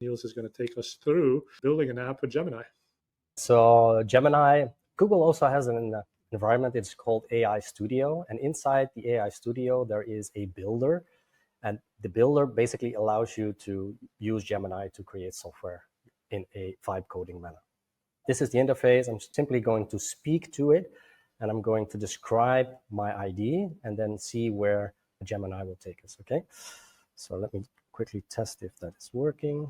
Niels is going to take us through building an app with Gemini. So Gemini, Google also has an environment. It's called AI Studio. And inside the AI Studio, there is a builder. And the builder basically allows you to use Gemini to create software in a vibe coding manner. This is the interface. I'm simply going to speak to it, and I'm going to describe my ID and then see where Gemini will take us, okay? So let me quickly test if that is working.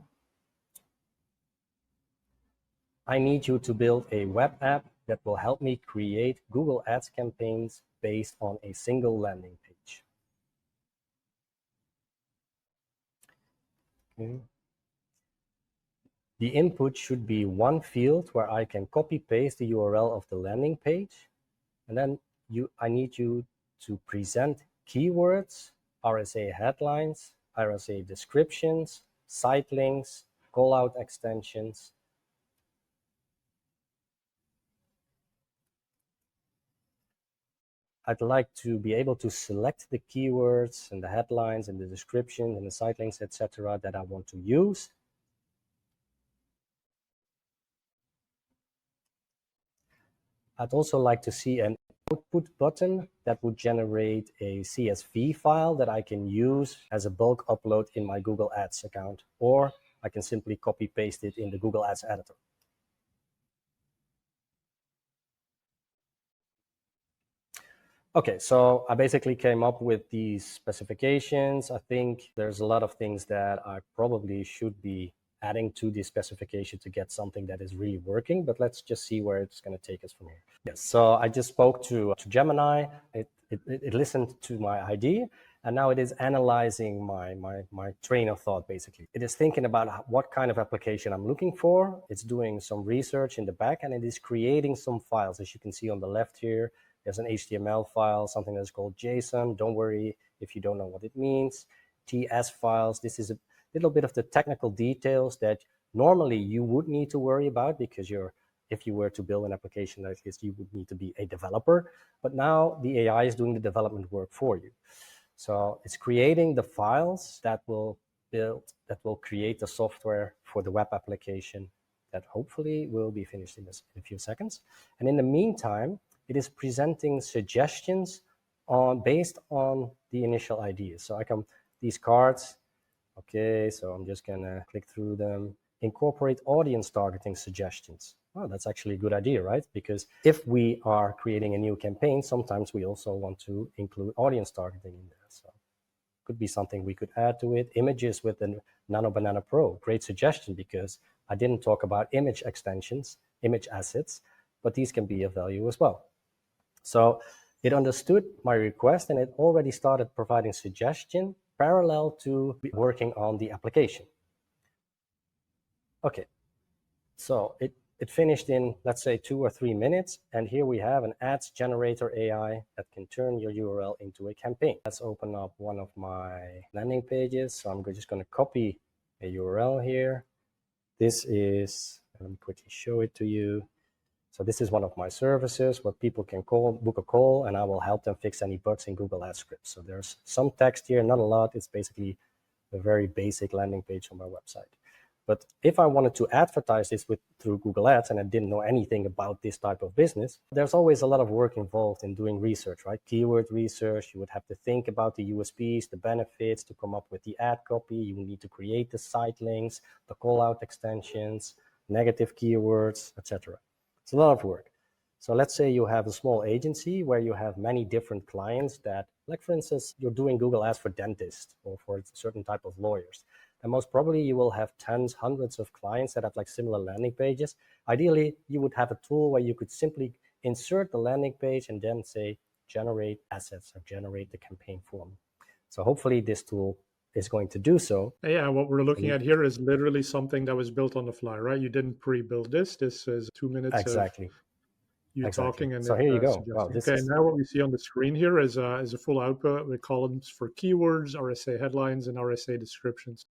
I need you to build a web app that will help me create Google Ads campaigns based on a single landing page. Okay. The input should be one field where I can copy paste the URL of the landing page. And then I need you to present keywords, RSA headlines, RSA descriptions, site links, callout extensions. I'd like to be able to select the keywords and the headlines and the descriptions and the site links, etc., that I want to use. I'd also like to see an output button that would generate a CSV file that I can use as a bulk upload in my Google Ads account, or I can simply copy paste it in the Google Ads editor. Okay, so I basically came up with these specifications. I think there's a lot of things that I probably should be adding to the specification to get something that is really working, but let's just see where it's going to take us from here. Yes, so I just spoke to Gemini. It listened to my ID, and now it is analyzing my train of thought, basically. It is thinking about what kind of application I'm looking for. It's doing some research in the back, and it is creating some files. As you can see on the left here, there's an HTML file, something that's called JSON. Don't worry if you don't know what it means. TS files. This is a little bit of the technical details that normally you would need to worry about, because if you were to build an application like this, you would need to be a developer. But now the AI is doing the development work for you. So it's creating the files that will create the software for the web application that hopefully will be finished in a few seconds. And in the meantime, it is presenting suggestions based on the initial ideas. So these cards, okay, so I'm just gonna click through them. Incorporate audience targeting suggestions. Oh, that's actually a good idea, right? Because if we are creating a new campaign, sometimes we also want to include audience targeting in there. So could be something we could add to it. Images with the Nano Banana Pro. Great suggestion, because I didn't talk about image extensions, image assets, but these can be of value as well. So it understood my request, and it already started providing suggestion parallel to working on the application. Okay, so it finished in, let's say, 2 or 3 minutes, and here we have an ads generator AI that can turn your URL into a campaign. Let's open up one of my landing pages. So I'm just going to copy a URL here. This is, let me quickly show it to you. So this is one of my services where people can book a call, and I will help them fix any bugs in Google Ads scripts. So there's some text here, not a lot. It's basically a very basic landing page on my website. But if I wanted to advertise this through Google Ads and I didn't know anything about this type of business, there's always a lot of work involved in doing research, right? Keyword research. You would have to think about the USPs, the benefits, to come up with the ad copy. You will need to create the site links, the callout extensions, negative keywords, etc. It's a lot of work. So let's say you have a small agency where you have many different clients that, like for instance, you're doing Google Ads for dentists or for a certain type of lawyers. And most probably you will have tens, hundreds of clients that have like similar landing pages. Ideally, you would have a tool where you could simply insert the landing page and then say, generate assets or generate the campaign form. So hopefully this tool is going to do so. Yeah, what we're looking at here is literally something that was built on the fly, right? You didn't pre-build this. This is 2 minutes exactly. of you talking, and so here you go. Wow, okay, now what we see on the screen here is a full output with columns for keywords, RSA headlines, and RSA descriptions.